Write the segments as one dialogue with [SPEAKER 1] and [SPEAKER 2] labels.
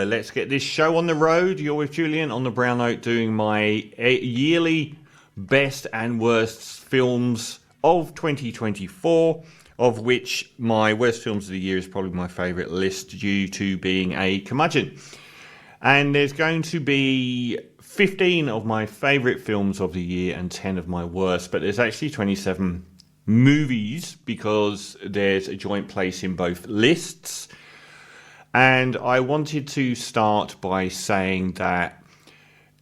[SPEAKER 1] Let's get this show on the road. You're with Julian on the Brown Note doing my yearly best and worst films of 2024, of which my worst films of the year is probably my favourite list due to being a curmudgeon. And there's going to be 15 of my favourite films of the year and 10 of my worst, but there's actually 27 movies because there's a joint place in both lists. And I wanted to start by saying that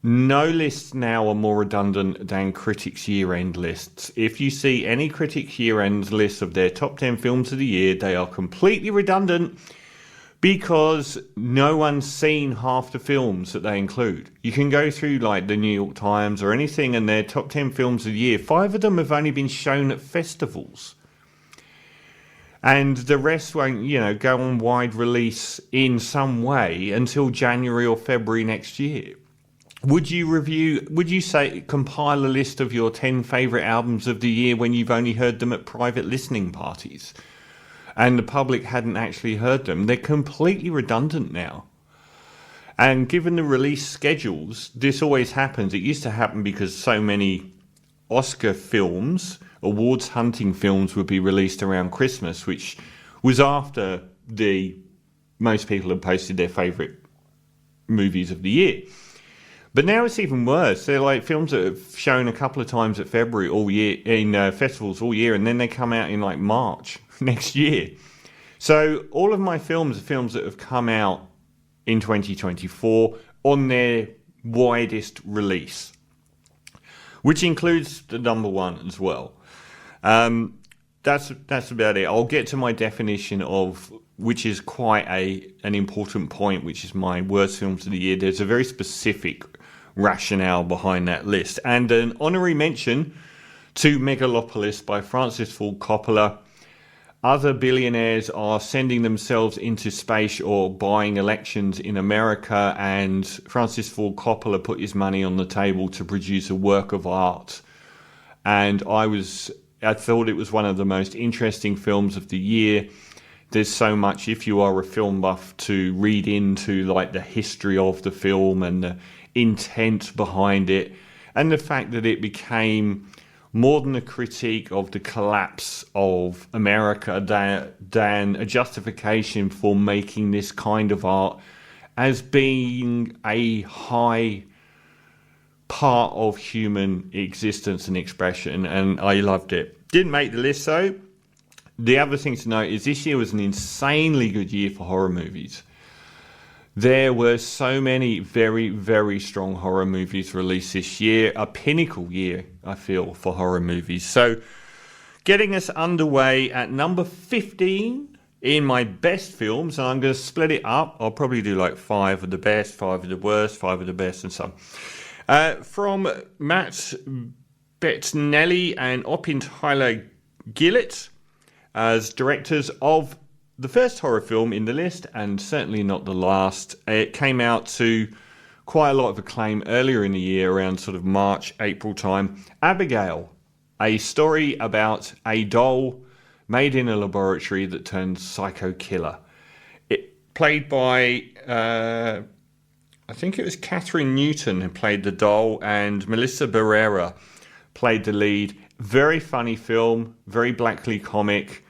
[SPEAKER 1] no lists now are more redundant than critics' year-end lists. If you see any critics' year-end list of their top 10 films of the year, they are completely redundant because no one's seen half the films that they include. You can go through like the New York Times or anything and their top 10 films of the year. 5 of them have only been shown at festivals. And the rest won't, go on wide release in some way until January or February next year. Would you say compile a list of your 10 favourite albums of the year when you've only heard them at private listening parties and the public hadn't actually heard them? They're completely redundant now. And given the release schedules, this always happens. It used to happen because so many Oscar films, awards hunting films, would be released around Christmas, which was after most people had posted their favourite movies of the year. But now it's even worse. They're like films that have shown a couple of times at February all year, in festivals all year, and then they come out in like March next year. So all of my films are films that have come out in 2024 on their widest release, which includes the number one as well. That's about it. I'll get to my definition of, which is quite an important point, which is my worst films of the year. There's a very specific rationale behind that list. And an honorary mention to Megalopolis by Francis Ford Coppola. Other billionaires are sending themselves into space or buying elections in America, and Francis Ford Coppola put his money on the table to produce a work of art. And I thought it was one of the most interesting films of the year. There's so much, if you are a film buff, to read into like the history of the film and the intent behind it, and the fact that it became more than a critique of the collapse of America than a justification for making this kind of art as being a high part of human existence and expression. And I loved it. Didn't make the list though. The other thing to note is this year was an insanely good year for horror movies. There were so many very, very strong horror movies released this year. A pinnacle year, I feel, for horror movies. So, getting us underway at number 15 in my best films, and I'm going to split it up. I'll probably do like 5 of the best, 5 of the worst, 5 of the best, and so on. From Matt Bettinelli and Opin Tyler Gillett as directors of the first horror film in the list, and certainly not the last. It came out to quite a lot of acclaim earlier in the year, around sort of March, April time. Abigail, a story about a doll made in a laboratory that turns psycho killer. It played by, I think it was Catherine Newton who played the doll, and Melissa Barrera played the lead. Very funny film, very blackly comic.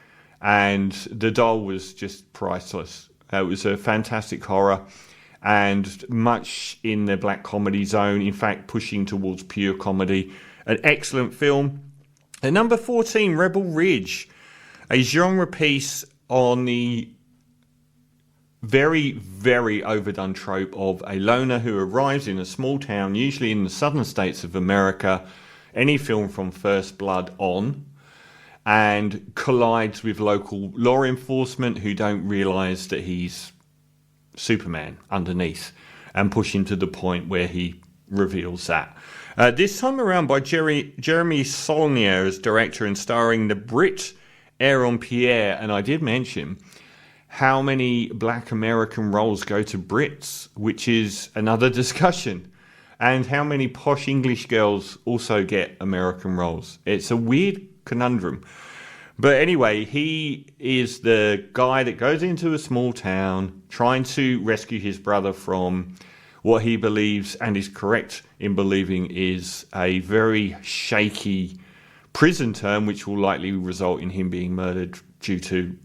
[SPEAKER 1] And the doll was just priceless. It was a fantastic horror and much in the black comedy zone, in fact, pushing towards pure comedy. An excellent film. At number 14, Rebel Ridge, a genre piece on the very, very overdone trope of a loner who arrives in a small town, usually in the southern states of America, any film from First Blood on, and collides with local law enforcement who don't realise that he's Superman underneath, and push him to the point where he reveals that. This time around by Jeremy Saulnier as director and starring the Brit Aaron Pierre. And I did mention how many black American roles go to Brits, which is another discussion. And how many posh English girls also get American roles. It's a weird conundrum. But anyway, he is the guy that goes into a small town, trying to rescue his brother from what he believes and is correct in believing is a very shaky prison term, which will likely result in him being murdered due to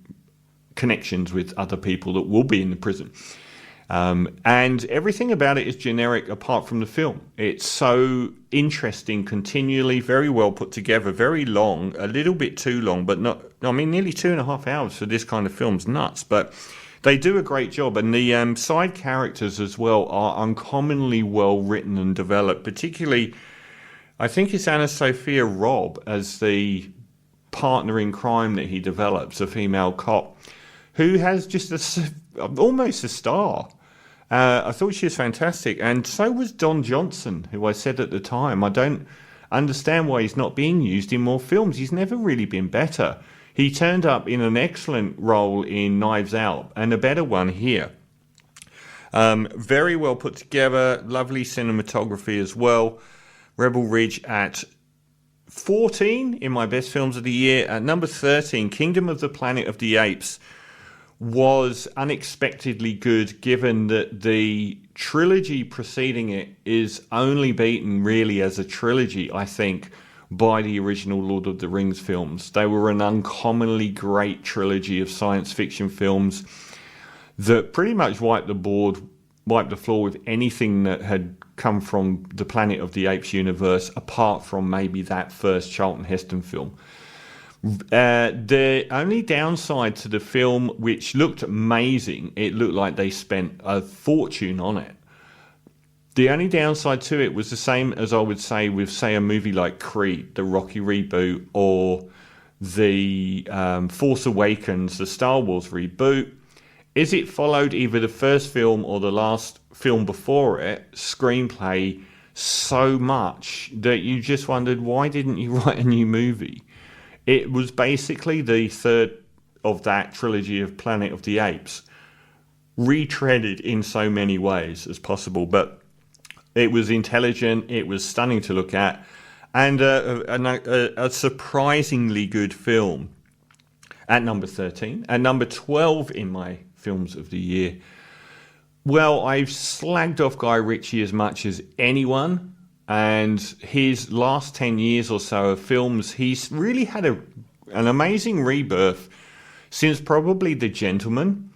[SPEAKER 1] connections with other people that will be in the prison. And everything about it is generic apart from the film. It's so interesting continually, very well put together, very long, a little bit too long, but not, I mean, nearly 2.5 hours for this kind of film's nuts, but they do a great job. And the side characters as well are uncommonly well written and developed, particularly, I think it's Anna Sophia Robb as the partner in crime that he develops, a female cop, who has just almost a star. I thought she was fantastic, and so was Don Johnson, who I said at the time, I don't understand why he's not being used in more films. He's never really been better. He turned up in an excellent role in Knives Out, and a better one here. Very well put together, lovely cinematography as well. Rebel Ridge at 14 in my best films of the year. At number 13, Kingdom of the Planet of the Apes was unexpectedly good, given that the trilogy preceding it is only beaten really as a trilogy, I think, by the original Lord of the Rings films. They were an uncommonly great trilogy of science fiction films that pretty much wiped the floor with anything that had come from the Planet of the Apes universe, apart from maybe that first Charlton Heston film. The only downside to the film, which looked amazing, it looked like they spent a fortune on it. The only downside to it was the same as I would say with, say, a movie like Creed, the Rocky reboot, or the Force Awakens, the Star Wars reboot. Is it followed either the first film or the last film before it, screenplay, so much that you just wondered, why didn't you write a new movie? It was basically the third of that trilogy of Planet of the Apes, retreaded in so many ways as possible. But it was intelligent, it was stunning to look at, and a surprisingly good film. At number 13. At number 12 in my films of the year, well, I've slagged off Guy Ritchie as much as anyone. And his last 10 years or so of films, he's really had an amazing rebirth since probably The Gentleman.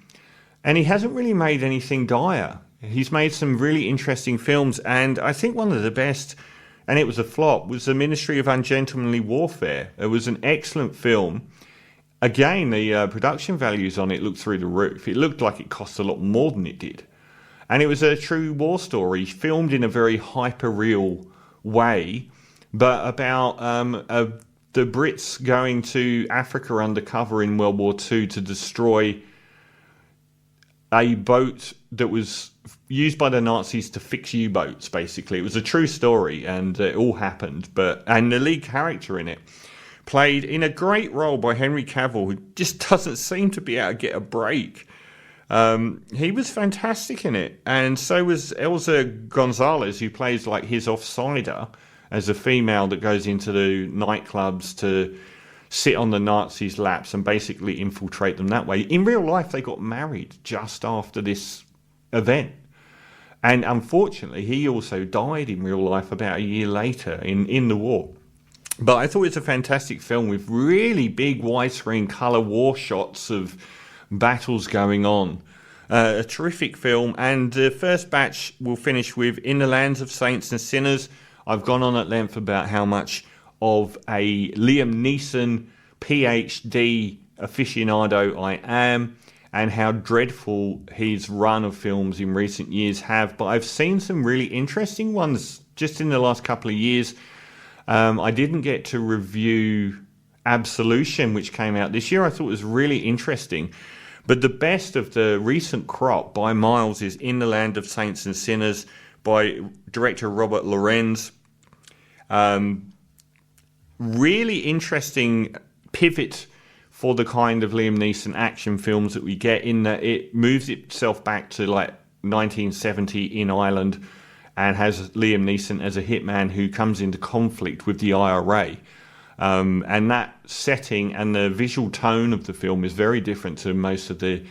[SPEAKER 1] And he hasn't really made anything dire. He's made some really interesting films. And I think one of the best, and it was a flop, was The Ministry of Ungentlemanly Warfare. It was an excellent film. Again, the production values on it looked through the roof. It looked like it cost a lot more than it did. And it was a true war story, filmed in a very hyper-real way, but about the Brits going to Africa undercover in World War II to destroy a boat that was used by the Nazis to fix U-boats, basically. It was a true story, and it all happened. And the lead character in it, played in a great role by Henry Cavill, who just doesn't seem to be able to get a break. He was fantastic in it, and so was Elsa Gonzalez, who plays like his offsider as a female that goes into the nightclubs to sit on the Nazis' laps and basically infiltrate them that way. In real life, they got married just after this event, and unfortunately, he also died in real life about a year later in the war. But I thought it was a fantastic film with really big widescreen colour war shots of battles going on. A terrific film, and the first batch will finish with In the Lands of Saints and Sinners. I've gone on at length about how much of a Liam Neeson PhD aficionado I am, and how dreadful his run of films in recent years have. But I've seen some really interesting ones just in the last couple of years. I didn't get to review Absolution, which came out this year. I thought it was really interesting. But the best of the recent crop by miles is In the Land of Saints and Sinners by director Robert Lorenz. Really interesting pivot for the kind of Liam Neeson action films that we get, in that it moves itself back to like 1970 in Ireland and has Liam Neeson as a hitman who comes into conflict with the IRA. And that setting and the visual tone of the film is very different to most of the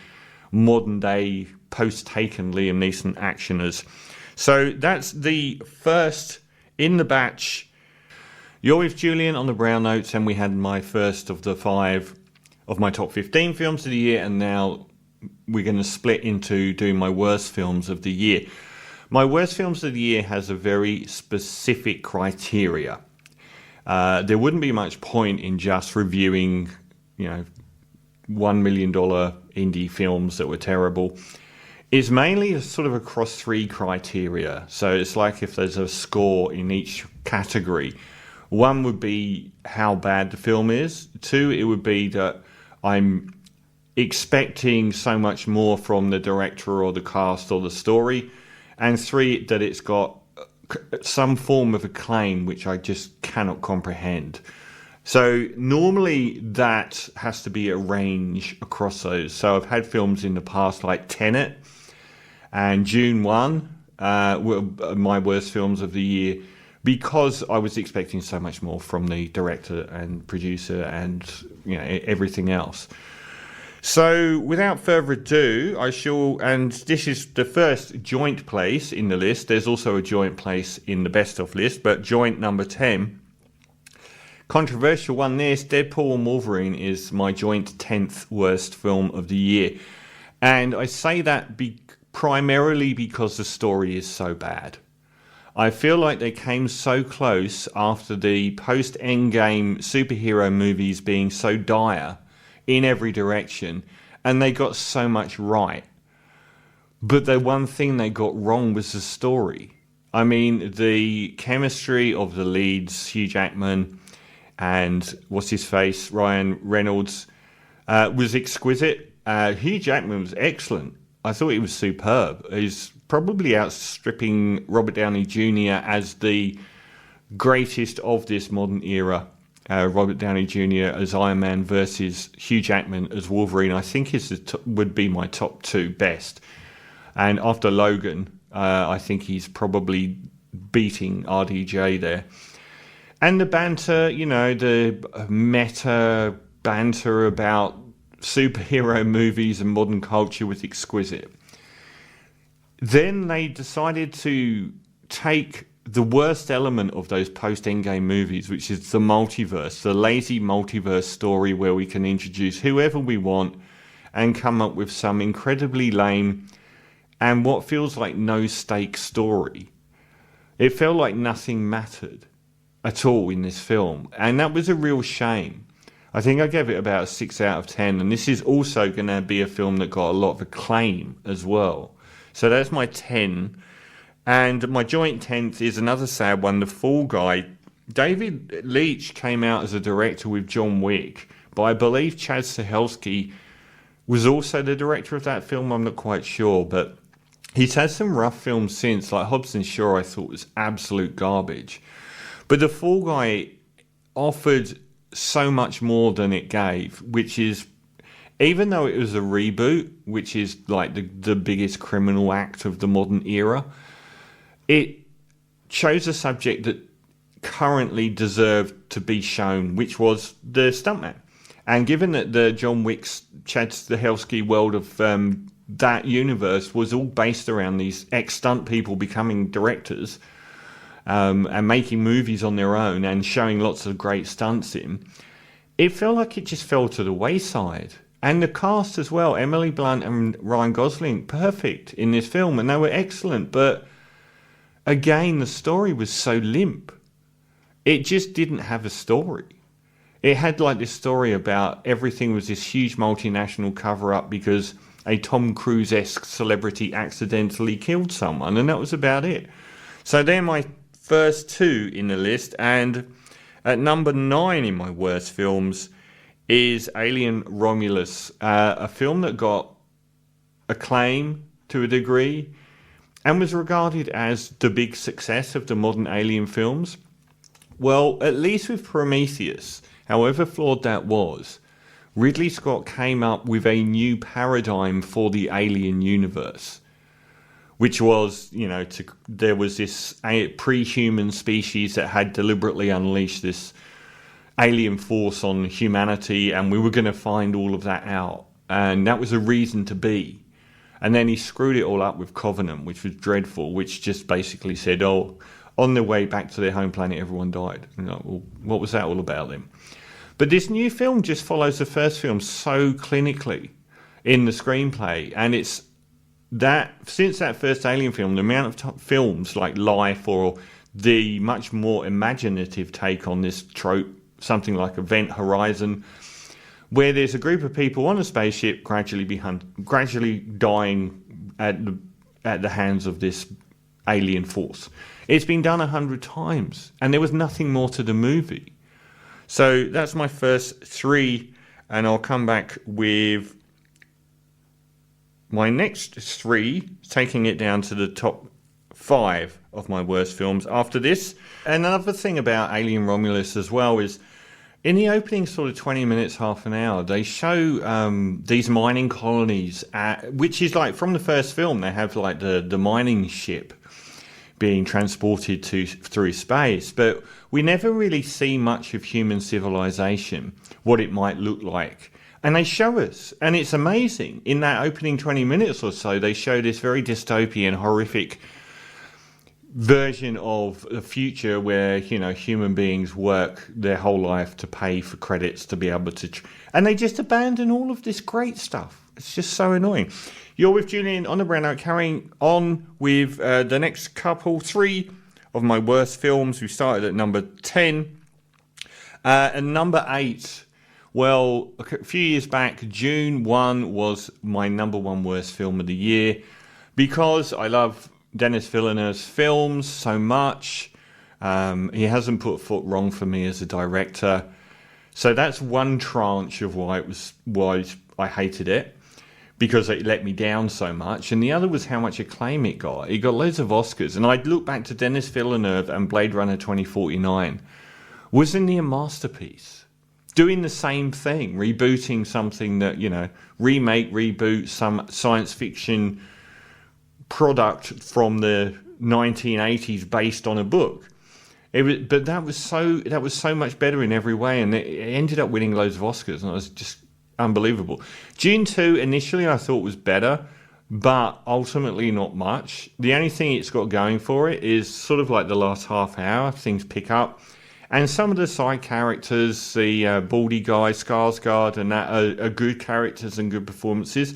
[SPEAKER 1] modern day post-Taken Liam Neeson actioners. So that's the first in the batch. You're with Julian on the Brown Notes, and we had my first of the 5 of my top 15 films of the year, and now we're going to split into doing my worst films of the year. My worst films of the year has a very specific criteria. There wouldn't be much point in just reviewing, $1 million indie films that were terrible. It's mainly sort of across 3 criteria. So it's like if there's a score in each category. 1 would be how bad the film is. 2, it would be that I'm expecting so much more from the director or the cast or the story. And 3, that it's got some form of acclaim which I just cannot comprehend. So normally that has to be a range across those. So I've had films in the past like Tenet and June 1 were my worst films of the year because I was expecting so much more from the director and producer and everything else. So without further ado, and this is the first joint place in the list. There's also a joint place in the best of list, but joint number 10. Controversial one, this Deadpool and Wolverine is my joint 10th worst film of the year. And I say that primarily because the story is so bad. I feel like they came so close after the post-Endgame superhero movies being so dire in every direction, and they got so much right. But the one thing they got wrong was the story. I mean, the chemistry of the leads, Hugh Jackman and Ryan Reynolds, was exquisite. Hugh Jackman was excellent. I thought he was superb. He's probably outstripping Robert Downey Jr. as the greatest of this modern era. Robert Downey Jr. as Iron Man versus Hugh Jackman as Wolverine, I think would be my top 2 best. And after Logan, I think he's probably beating RDJ there. And the banter, the meta banter about superhero movies and modern culture was exquisite. Then they decided to take the worst element of those post-Endgame movies, which is the multiverse, the lazy multiverse story where we can introduce whoever we want and come up with some incredibly lame and what feels like no-stake story. It felt like nothing mattered at all in this film, and that was a real shame. I think I gave it about a 6 out of 10, and this is also going to be a film that got a lot of acclaim as well. So that's my 10. And my joint 10th is another sad one, The Fall Guy. David Leitch came out as a director with John Wick, but I believe Chad Stahelski was also the director of that film. I'm not quite sure, but he's had some rough films since, like Hobbs and Shaw I thought was absolute garbage. But The Fall Guy offered so much more than it gave, which is, even though it was a reboot, which is like the biggest criminal act of the modern era, it chose a subject that currently deserved to be shown, which was the stuntman. And given that the John Wick's Chad Stahelski world of that universe was all based around these ex-stunt people becoming directors, and making movies on their own and showing lots of great stunts in, it felt like it just fell to the wayside. And the cast as well, Emily Blunt and Ryan Gosling, perfect in this film, and they were excellent. But again, the story was so limp. It just didn't have a story. It had like this story about everything was this huge multinational cover-up because a Tom Cruise-esque celebrity accidentally killed someone, and that was about it. So they're my first 2 in the list, and at number 9 in my worst films is Alien Romulus, a film that got acclaim to a degree and was regarded as the big success of the modern Alien films. Well, at least with Prometheus, however flawed that was, Ridley Scott came up with a new paradigm for the Alien universe, which was, there was this pre-human species that had deliberately unleashed this alien force on humanity, and we were going to find all of that out. And that was a reason to be. And then he screwed it all up with Covenant, which was dreadful, which just basically said, oh, on their way back to their home planet, everyone died. Well, what was that all about then? But this new film just follows the first film so clinically in the screenplay. And it's that, since that first Alien film, the amount of films like Life or the much more imaginative take on this trope, something like Event Horizon, where there's a group of people on a spaceship gradually dying at the hands of this alien force. It's been done 100 times, and there was nothing more to the movie. So that's my first 3, and I'll come back with my next 3, taking it down to the top 5 of my worst films after this. Another thing about Alien Romulus as well is, in the opening sort of 20 minutes, half an hour, they show these mining colonies, which is like from the first film. They have like the mining ship being transported through space, but we never really see much of human civilization, what it might look like. And they show us, and it's amazing. In that opening 20 minutes or so, they show this very dystopian, horrific version of the future where, you know, human beings work their whole life to pay for credits to be able to and they just abandon all of this great stuff. It's just so annoying. You're with Julian on the Brown Note, carrying on with the next couple, 3 of my worst films. We started at number 10 and number 8. Well, a few years back, June 1 was my number 1 worst film of the year, because I love Denis Villeneuve's films so much. He hasn't put a foot wrong for me as a director. So that's one tranche of why I hated it, because it let me down so much. And the other was how much acclaim it got. It got loads of Oscars. And I'd look back to Denis Villeneuve and Blade Runner 2049. Wasn't he a masterpiece? Doing the same thing, rebooting something that, you know, reboot some science fiction product from the 1980s based on a book. But that was so much better in every way, and it ended up winning loads of Oscars, and it was just unbelievable. Dune 2 initially I thought was better, but ultimately not much. The only thing it's got going for it is sort of like the last half hour, things pick up, and some of the side characters, the baldy guy, Skarsgård, and that are good characters and good performances.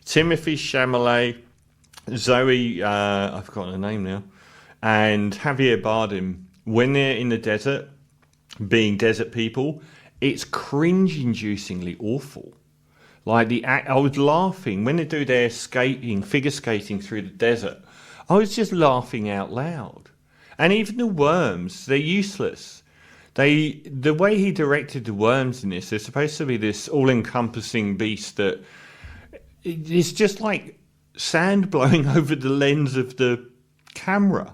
[SPEAKER 1] Timothée Chalamet, Zoe, I've forgotten her name now, and Javier Bardem, when they're in the desert, being desert people, it's cringe-inducingly awful. Like I was laughing when they do their figure skating through the desert. I was just laughing out loud. And even the worms, they're useless. The way he directed the worms in this, they're supposed to be this all-encompassing beast that it's just like sand blowing over the lens of the camera.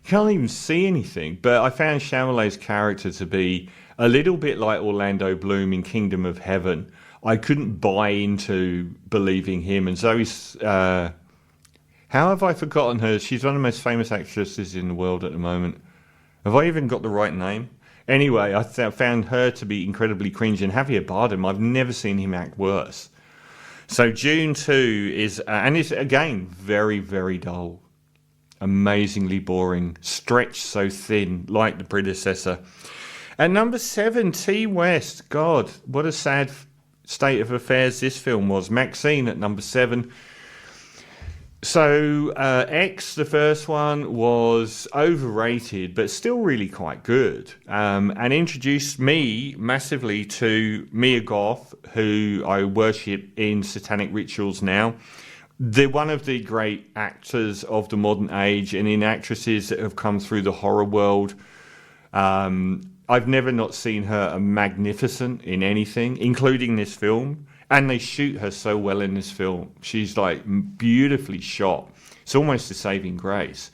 [SPEAKER 1] You can't even see anything. But I found Chalamet's character to be a little bit like Orlando Bloom in Kingdom of Heaven. I couldn't buy into believing him. And Zoe's, how have I forgotten her? She's one of the most famous actresses in the world at the moment. Have I even got the right name? Anyway, I found her to be incredibly cringe. And Javier Bardem, I've never seen him act worse. So June 2 is, and it's again, very, very dull. Amazingly boring. Stretched so thin, like the predecessor. At number 7, T. West. God, what a sad state of affairs this film was. Maxine at number 7. So X, the first one, was overrated, but still really quite good, and introduced me massively to Mia Goth, who I worship in Satanic Rituals now. They're one of the great actors of the modern age, and in actresses that have come through the horror world. I've never not seen her magnificent in anything, including this film. And they shoot her so well in this film. She's like beautifully shot. It's almost a saving grace.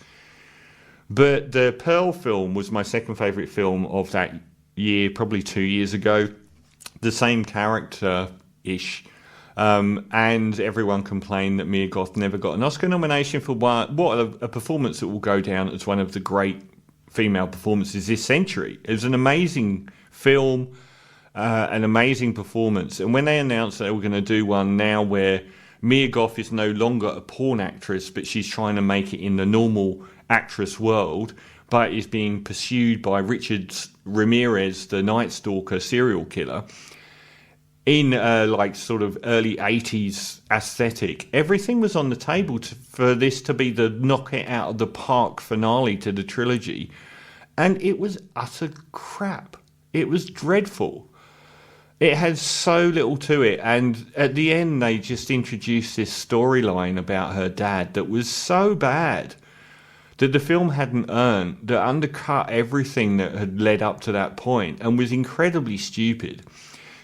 [SPEAKER 1] But the Pearl film was my second favourite film of that year, probably 2 years ago. The same character-ish. And everyone complained that Mia Goth never got an Oscar nomination for a performance that will go down as one of the great female performances this century. It was an amazing film. An amazing performance. And when they announced that they were going to do one now where Mia Goth is no longer a porn actress, but she's trying to make it in the normal actress world, but is being pursued by Richard Ramirez, the Night Stalker serial killer, in like sort of early 80s aesthetic. Everything was on the table for this to be the knock it out of the park finale to the trilogy. And it was utter crap. It was dreadful. It had so little to it. And at the end, they just introduced this storyline about her dad that was so bad that the film hadn't earned, that undercut everything that had led up to that point and was incredibly stupid.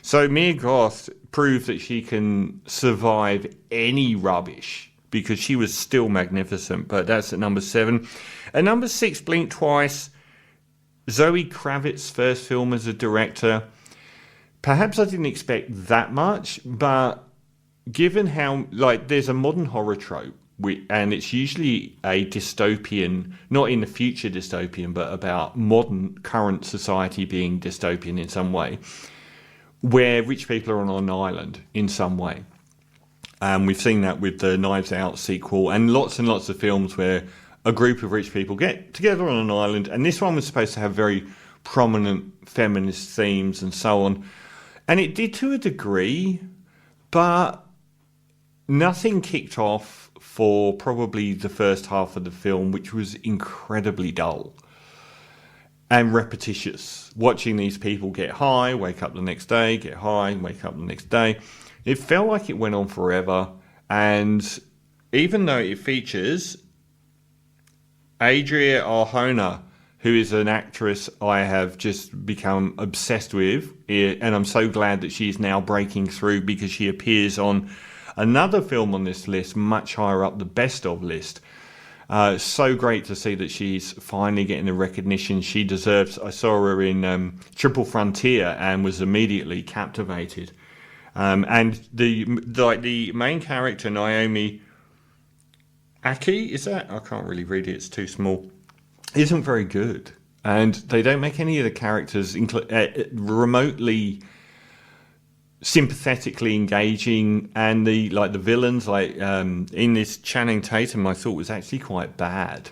[SPEAKER 1] So Mia Goth proved that she can survive any rubbish because she was still magnificent, but that's at number 7. At number 6, Blink Twice, Zoe Kravitz's first film as a director. Perhaps I didn't expect that much, but given how, like, there's a modern horror trope, and it's usually a dystopian, not in the future dystopian, but about modern current society being dystopian in some way, where rich people are on an island in some way. We've seen that with the Knives Out sequel and lots of films where a group of rich people get together on an island, and this one was supposed to have very prominent feminist themes and so on. And it did to a degree, but nothing kicked off for probably the first half of the film, which was incredibly dull and repetitious. Watching these people get high, wake up the next day, get high, wake up the next day. It felt like it went on forever. And even though it features Adria Arjona, who is an actress I have just become obsessed with, and I'm so glad that she is now breaking through because she appears on another film on this list, much higher up the best of list. So great to see that she's finally getting the recognition she deserves. I saw her in Triple Frontier and was immediately captivated. And the main character, Naomi Aki, is that? I can't really read it, it's too small. Isn't very good. And they don't make any of the characters remotely sympathetically engaging, and the villains, in this, Channing Tatum, I thought was actually quite bad.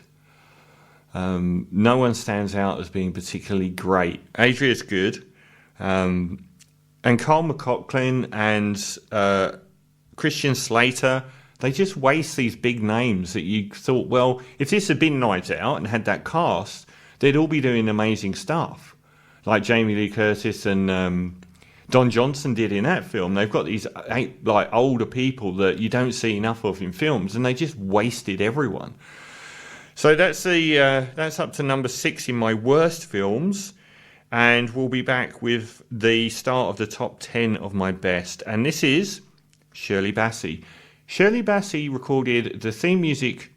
[SPEAKER 1] No one stands out as being particularly great. Adria's good, and Carl McLaughlin and Christian Slater, they just waste these big names that you thought, well, if this had been Knives Out and had that cast, they'd all be doing amazing stuff, like Jamie Lee Curtis and Don Johnson did in that film. They've got these older people that you don't see enough of in films, and they just wasted everyone. So that's up to number 6 in my worst films, and we'll be back with the start of the top 10 of my best. And this is Shirley Bassey. Shirley Bassey recorded the theme music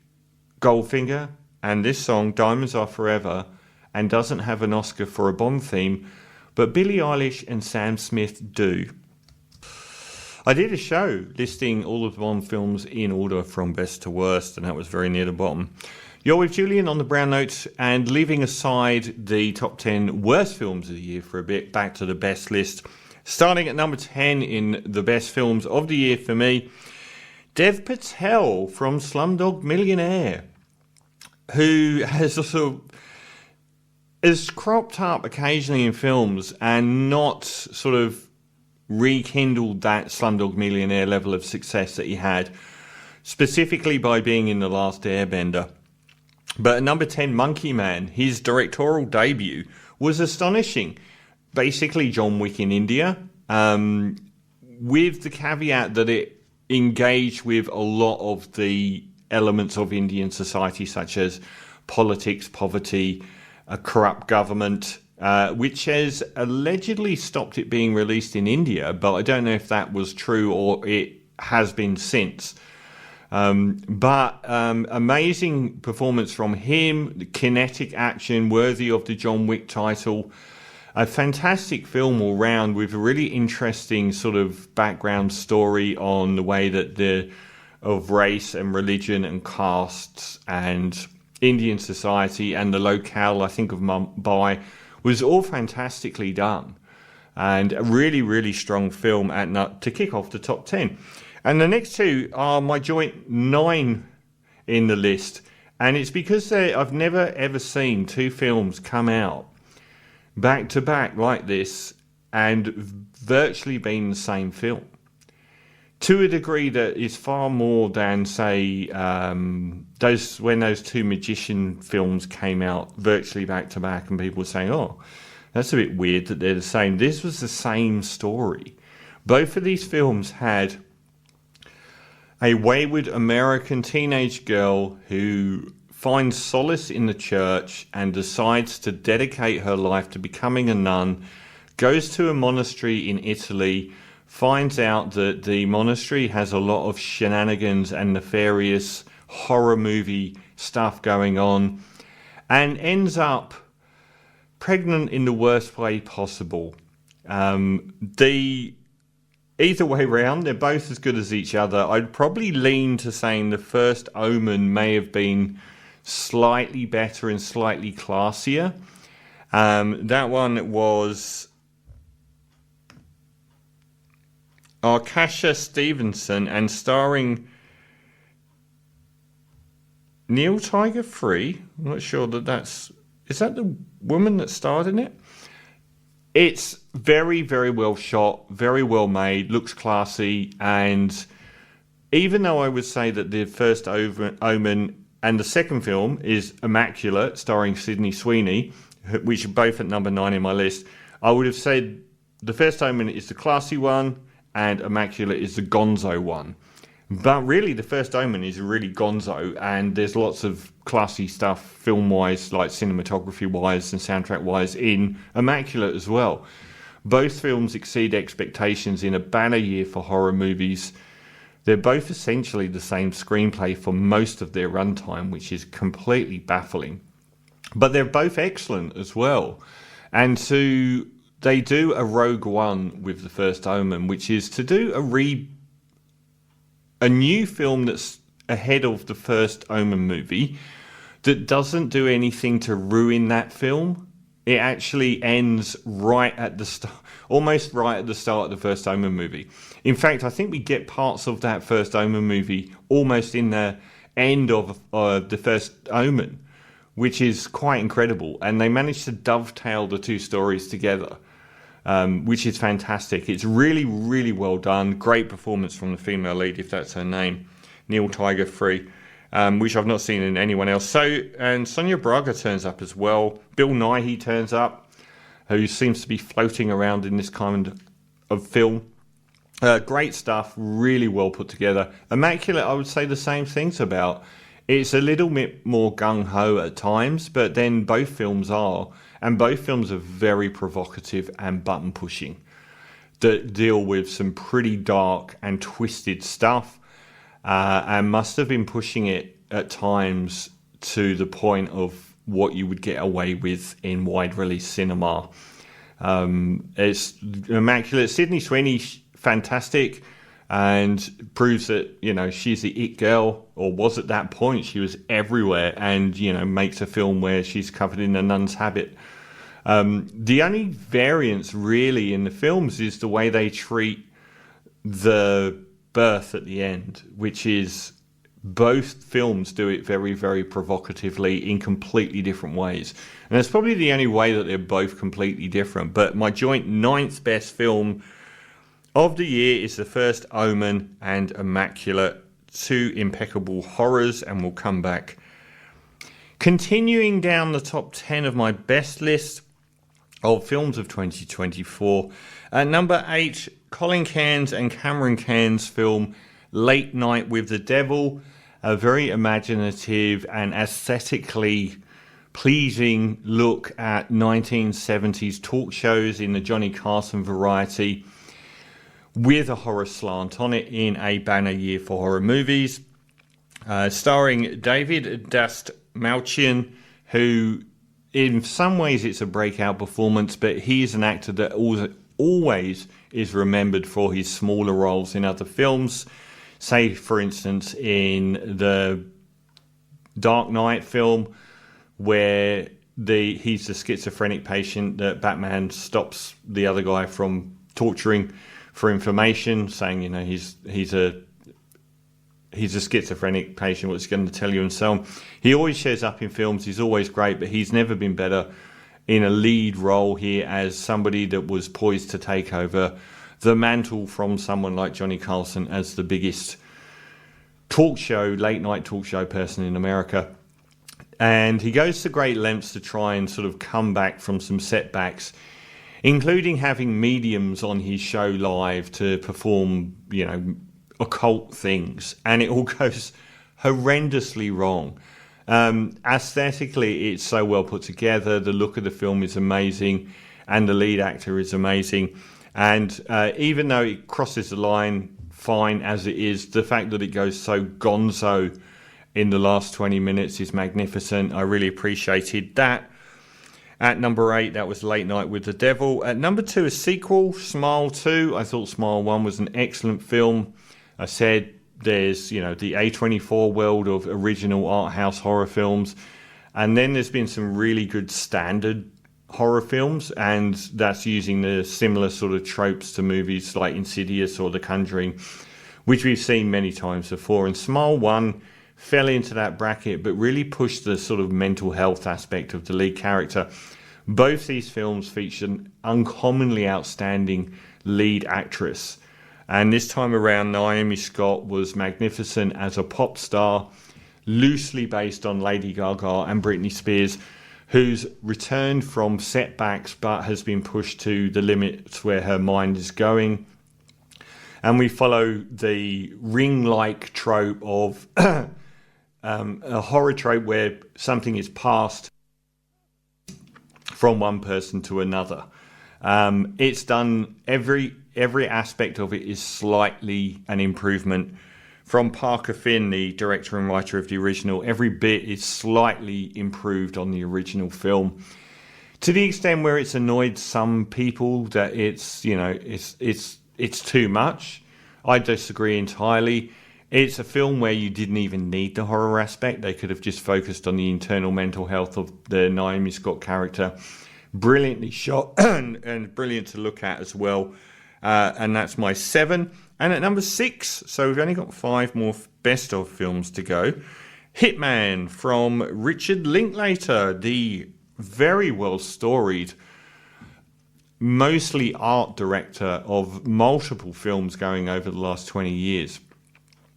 [SPEAKER 1] Goldfinger and this song Diamonds Are Forever, and doesn't have an Oscar for a Bond theme, but Billie Eilish and Sam Smith do. I did a show listing all of the Bond films in order from best to worst, and that was very near the bottom. You're with Julian on the Brown Notes, and leaving aside the top 10 worst films of the year for a bit, back to the best list. Starting at number 10 in the best films of the year for me, Dev Patel from Slumdog Millionaire, who has cropped up occasionally in films and not sort of rekindled that Slumdog Millionaire level of success that he had, specifically by being in The Last Airbender. But at number 10, Monkey Man, his directorial debut, was astonishing. Basically John Wick in India, with the caveat that it engaged with a lot of the elements of Indian society, such as politics, poverty, a corrupt government, which has allegedly stopped it being released in India, but I don't know if that was true or it has been since. But amazing performance from him, kinetic action worthy of the John Wick title. A fantastic film all round with a really interesting sort of background story on the way that of race and religion and castes and Indian society and the locale, I think, of Mumbai, was all fantastically done. And a really, really strong film to kick off the top 10. And the next two are my joint 9 in the list. And it's because I've never ever seen two films come out back to back like this and virtually been the same film. To a degree that is far more than, say, when those two magician films came out virtually back to back and people were saying, oh, that's a bit weird that they're the same. This was the same story. Both of these films had a wayward American teenage girl who finds solace in the church and decides to dedicate her life to becoming a nun, goes to a monastery in Italy, finds out that the monastery has a lot of shenanigans and nefarious horror movie stuff going on, and ends up pregnant in the worst way possible. Either way round, they're both as good as each other. I'd probably lean to saying the first Omen may have been slightly better and slightly classier. That one was Arkasha Stevenson and starring Neil Tiger Free. I'm not sure is that the woman that starred in it? It's very, very well shot, very well made, looks classy, and even though I would say that the first Omen and the second film is Immaculate, starring Sydney Sweeney, which are both at number 9 in my list, I would have said the first Omen is the classy one and Immaculate is the gonzo one. But really, the first Omen is really gonzo, and there's lots of classy stuff film-wise, like cinematography-wise and soundtrack-wise, in Immaculate as well. Both films exceed expectations in a banner year for horror movies. They're both essentially the same screenplay for most of their runtime, which is completely baffling. But they're both excellent as well. And they do a Rogue One with the first Omen, which is to do a new film that's ahead of the first Omen movie that doesn't do anything to ruin that film. It actually ends right at the start, almost right at the start of the first Omen movie. In fact, I think we get parts of that first Omen movie almost in the end of the first Omen, which is quite incredible. And they managed to dovetail the two stories together, which is fantastic. It's really, really well done. Great performance from the female lead, if that's her name, Neil Tiger Free, which I've not seen in anyone else. And Sonia Braga turns up as well. Bill Nighy turns up, who seems to be floating around in this kind of film. Great stuff, really well put together. Immaculate, I would say the same things about. It's a little bit more gung-ho at times, but then both films are. And both films are very provocative and button-pushing that deal with some pretty dark and twisted stuff, and must have been pushing it at times to the point of what you would get away with in wide-release cinema. It's Immaculate. Sydney Sweeney, fantastic, and proves that, she's the it girl, or was at that point. She was everywhere, and, makes a film where she's covered in a nun's habit. The only variance really in the films is the way they treat the birth at the end, which is both films do it very, very provocatively in completely different ways. And that's probably the only way that they're both completely different. But my joint 9th best film of the year is the first Omen and Immaculate, two impeccable horrors, and we'll come back. Continuing down the top 10 of my best list of films of 2024. At number 8, Colin Cairns and Cameron Cairns' film Late Night with the Devil, a very imaginative and aesthetically pleasing look at 1970s talk shows in the Johnny Carson variety, with a horror slant on it in a banner year for horror movies. Starring David Dastmalchian, who in some ways it's a breakout performance, but he is an actor that always is remembered for his smaller roles in other films. Say, for instance, in the Dark Knight film, where he's the schizophrenic patient that Batman stops the other guy from torturing for information, saying, he's a he's a schizophrenic patient, what's he going to tell you, and so on. He always shows up in films, he's always great, but he's never been better in a lead role here as somebody that was poised to take over the mantle from someone like Johnny Carson as the biggest late night talk show person in America. And he goes to great lengths to try and sort of come back from some setbacks, including having mediums on his show live to perform, occult things. And it all goes horrendously wrong. Aesthetically, it's so well put together. The look of the film is amazing, and the lead actor is amazing. And even though it crosses the line fine as it is, the fact that it goes so gonzo in the last 20 minutes is magnificent. I really appreciated that. At number 8, that was Late Night with the Devil. At number 2, a sequel, Smile 2. I thought Smile 1 was an excellent film. I said there's, the A24 world of original art house horror films. And then there's been some really good standard horror films, and that's using the similar sort of tropes to movies like Insidious or The Conjuring, which we've seen many times before. And Smile 1 fell into that bracket, but really pushed the sort of mental health aspect of the lead character. Both these films featured an uncommonly outstanding lead actress. And this time around, Naomi Scott was magnificent as a pop star, loosely based on Lady Gaga and Britney Spears, who's returned from setbacks but has been pushed to the limits where her mind is going. And we follow the ring-like trope of a horror trope where something is passed from one person to another. It's done, every aspect of it is slightly an improvement. From Parker Finn, the director and writer of the original, every bit is slightly improved on the original film, to the extent where it's annoyed some people that it's too much. I disagree entirely. It's a film where you didn't even need the horror aspect. They could have just focused on the internal mental health of the Naomi Scott character. Brilliantly shot and brilliant to look at as well. And that's my 7. And at number 6, so we've only got 5 more best of films to go. Hitman from Richard Linklater, the very well storied, mostly art director of multiple films going over the last 20 years,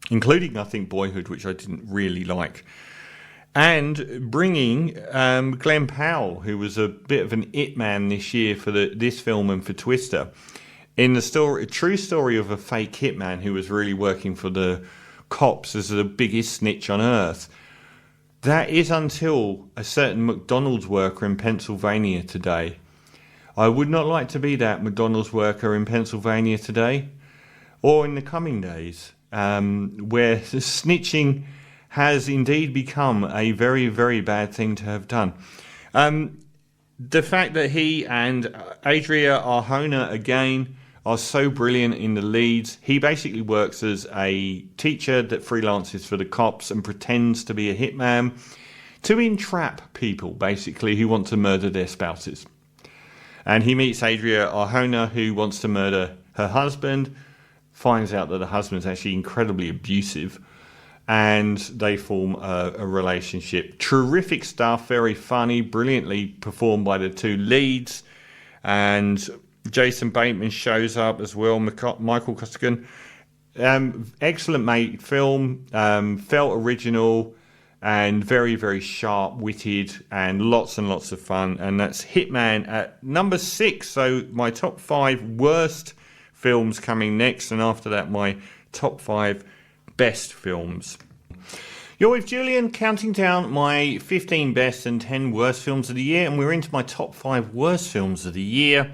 [SPEAKER 1] including, I think, Boyhood, which I didn't really like. And bringing Glenn Powell, who was a bit of an it man this year for this film and for Twister, in the story, a true story of a fake hitman who was really working for the cops as the biggest snitch on earth. That is until a certain McDonald's worker in Pennsylvania today. I would not like to be that McDonald's worker in Pennsylvania today, or in the coming days, where snitching has indeed become a very, very bad thing to have done. The fact that he and Adria Arjona, again, are so brilliant in the leads. He basically works as a teacher that freelances for the cops and pretends to be a hitman to entrap people, basically, who want to murder their spouses. And he meets Adria Arjona, who wants to murder her husband, finds out that the husband's actually incredibly abusive, and they form a relationship. Terrific stuff, very funny, brilliantly performed by the two leads. And Jason Bateman shows up as well, Michael Costigan. Excellent made film, felt original and very, very sharp-witted and lots of fun. And that's Hitman at number 6. So my top 5 worst films coming next, and after that my top 5 best films. You're with Julian, counting down my 15 best and 10 worst films of the year, and we're into my top 5 worst films of the year.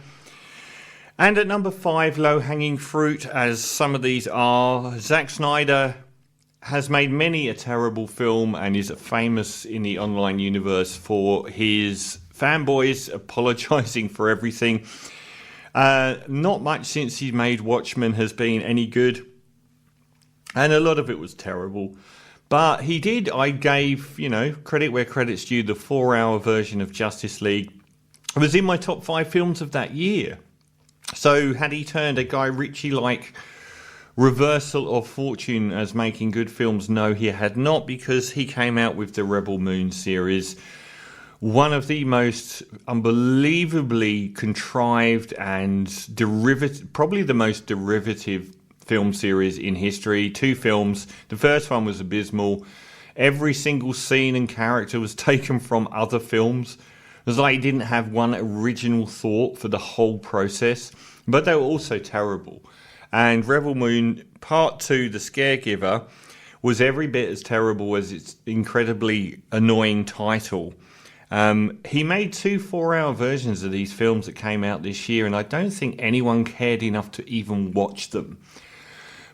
[SPEAKER 1] And at number 5, low-hanging fruit, as some of these are, Zack Snyder has made many a terrible film and is famous in the online universe for his fanboys apologising for everything. Not much since he made Watchmen has been any good, and a lot of it was terrible. But he did, I gave, credit where credit's due, the 4-hour version of Justice League. It was in my top 5 films of that year. So had he turned a Guy Ritchie-like reversal of fortune as making good films? No, he had not, because he came out with the Rebel Moon series, one of the most unbelievably contrived and derivative, probably the most derivative film series in history. 2 films. The first one was abysmal. Every single scene and character was taken from other films. It was like he didn't have one original thought for the whole process, but they were also terrible. And Rebel Moon Part 2, The Scaregiver, was every bit as terrible as its incredibly annoying title. He made 2 4-hour versions of these films that came out this year, and I don't think anyone cared enough to even watch them.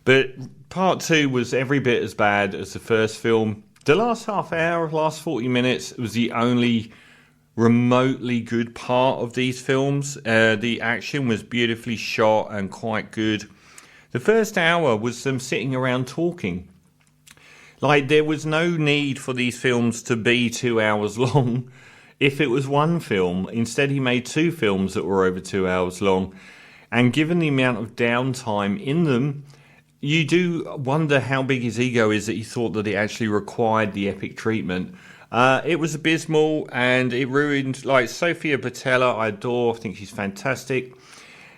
[SPEAKER 1] But Part 2 was every bit as bad as the first film. The last half hour, last 40 minutes, was the only remotely good part of these films. The action was beautifully shot and quite good. The first hour was them sitting around talking. Like, there was no need for these films to be 2 hours long if it was one film. Instead, he made 2 films that were over 2 hours long. And given the amount of downtime in them, you do wonder how big his ego is that he thought that it actually required the epic treatment. It was abysmal, and it ruined, like, Sophia Boutella, I adore. I think she's fantastic.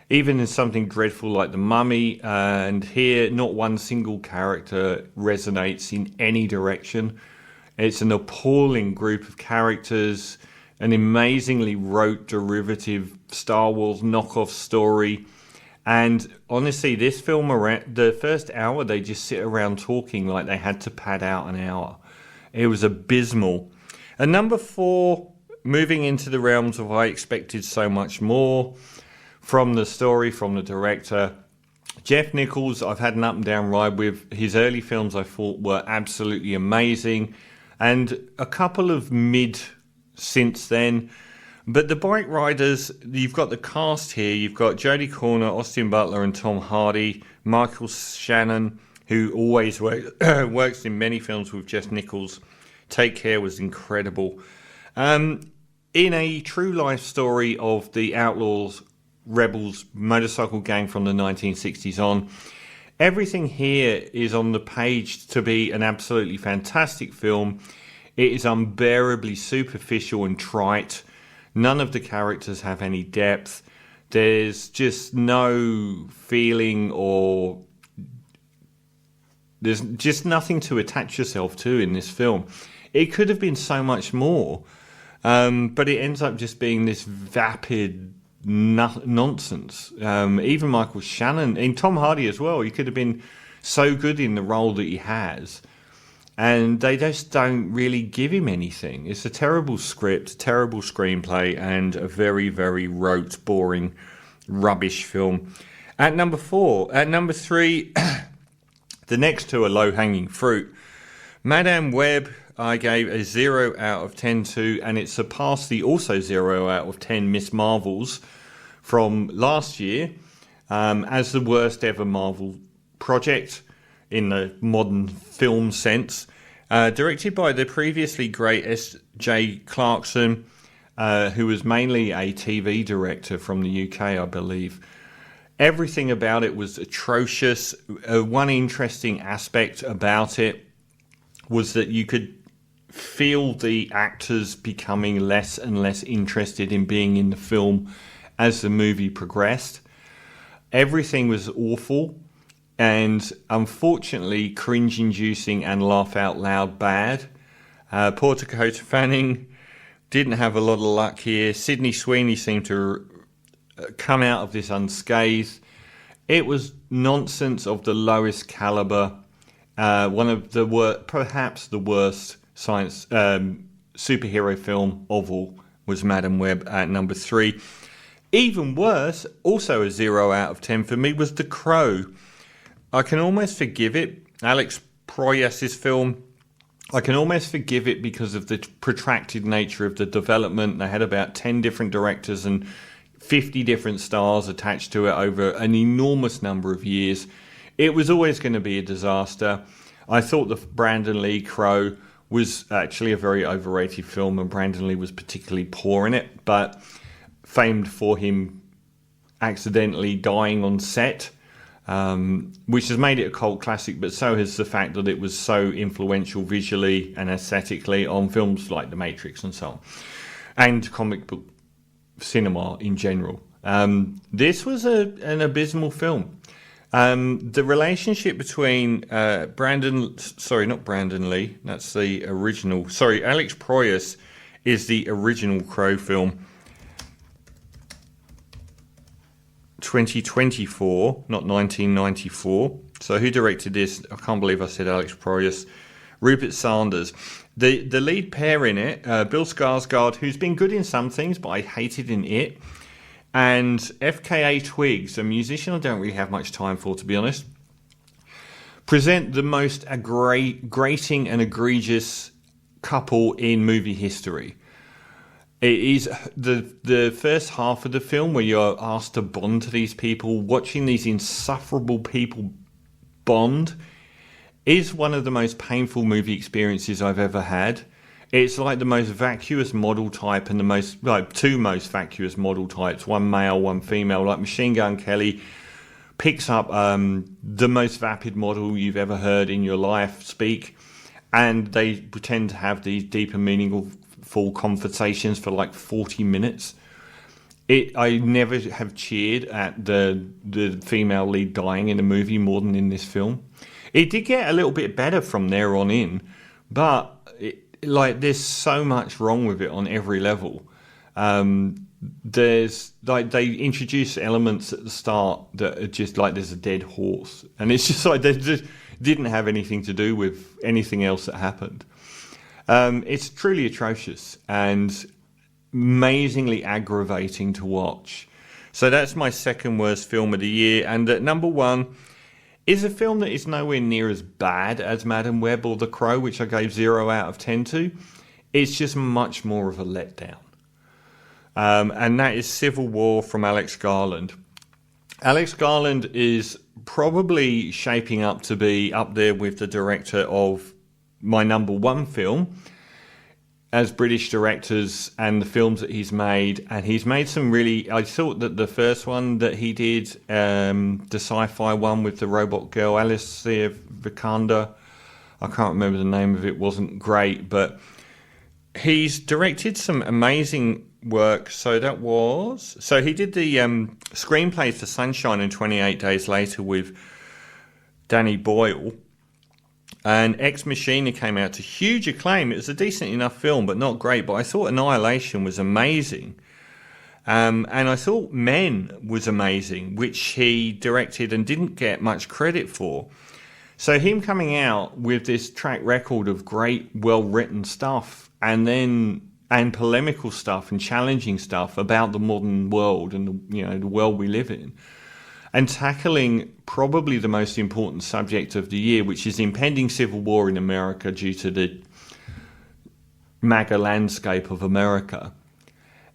[SPEAKER 1] Even in something dreadful like The Mummy, and here, not one single character resonates in any direction. It's an appalling group of characters, an amazingly rote derivative Star Wars knockoff story. And honestly, this film, the first hour, they just sit around talking like they had to pad out an hour. It was abysmal. And number 4, moving into the realms of I expected so much more from the story, from the director. Jeff Nichols, I've had an up and down ride with. His early films I thought were absolutely amazing, and a couple of mid since then. But the Bike Riders, you've got the cast here. You've got Jodie Comer, Austin Butler and Tom Hardy, Michael Shannon, who always works in many films with Jeff Nichols. Take Care was incredible. In a true life story of the Outlaws Rebels motorcycle gang from the 1960s on, everything here is on the page to be an absolutely fantastic film. It is unbearably superficial and trite. None of the characters have any depth. There's just no feeling, or there's just nothing to attach yourself to in this film. It could have been so much more, but it ends up just being this vapid nonsense. Even Michael Shannon and Tom Hardy as well, he could have been so good in the role that he has, and they just don't really give him anything. It's a terrible script, terrible screenplay, and a very, very rote, boring, rubbish film. At number 4. At number 3, the next 2 are low-hanging fruit. Madame Web, I gave a 0 out of 10 to, and it surpassed the also 0 out of 10 Miss Marvels from last year as the worst ever Marvel project in the modern film sense. Directed by the previously great S.J. Clarkson, who was mainly a TV director from the UK, I believe. Everything about it was atrocious. One interesting aspect about it was that you could feel the actors becoming less and less interested in being in the film as the movie progressed. Everything was awful and unfortunately cringe-inducing and laugh-out-loud bad. Poor Dakota Fanning didn't have a lot of luck here. Sydney Sweeney seemed to come out of this unscathed. It was nonsense of the lowest caliber. One of the perhaps the worst science superhero film of all was Madame Web at number 3. Even worse, also a 0 out of 10 for me, was The Crow. I can almost forgive it. Alex Proyas's film. I can almost forgive it because of the protracted nature of the development. They had about 10 different directors and 50 different stars attached to it over an enormous number of years. It was always going to be a disaster. I thought the Brandon Lee Crow was actually a very overrated film, and Brandon Lee was particularly poor in it, but famed for him accidentally dying on set. which has made it a cult classic, but so has the fact that it was so influential visually and aesthetically on films like The Matrix and so on, and comic book cinema in general. This was an abysmal film. The relationship between not Brandon Lee, that's the original. Sorry, Alex Proyas is the original Crow film. 2024, not 1994. So who directed this? I can't believe I said Alex Proyas. Rupert Sanders. The lead pair in it, Bill Skarsgård, who's been good in some things, but I hated in it, and FKA Twigs, a musician I don't really have much time for, to be honest, present the most grating and egregious couple in movie history. It is the first half of the film where you're asked to bond to these people. Watching these insufferable people bond is one of the most painful movie experiences I've ever had. It's like the most vacuous model type and two most vacuous model types, one male, one female. Like Machine Gun Kelly picks up the most vapid model you've ever heard in your life speak, and they pretend to have these deep and meaningful conversations for like 40 minutes. I never have cheered at the female lead dying in a movie more than in this film. It did get a little bit better from there on in, but there's so much wrong with it on every level. There's they introduce elements at the start that are just like there's a dead horse, and it's just like they just didn't have anything to do with anything else that happened. It's truly atrocious and amazingly aggravating to watch. So that's my second worst film of the year, and at number one is a film that is nowhere near as bad as Madam Web or The Crow, which I gave 0 out of 10 to. It's just much more of a letdown. And that is Civil War from Alex Garland. Alex Garland is probably shaping up to be up there with the director of my number one film as British directors and the films that he's made. And he's made some really... I thought that the first one that he did, the sci-fi one with the robot girl, Alicia Vikander, I can't remember the name of it, wasn't great. But he's directed some amazing work. So he did the screenplay for Sunshine and 28 Days Later with Danny Boyle. And Ex Machina came out to huge acclaim. It was a decent enough film, but not great. But I thought Annihilation was amazing. And I thought Men was amazing, which he directed and didn't get much credit for. So him coming out with this track record of great, well-written stuff, and polemical stuff and challenging stuff about the modern world and the world we live in, and tackling probably the most important subject of the year, which is impending civil war in America due to the MAGA landscape of America,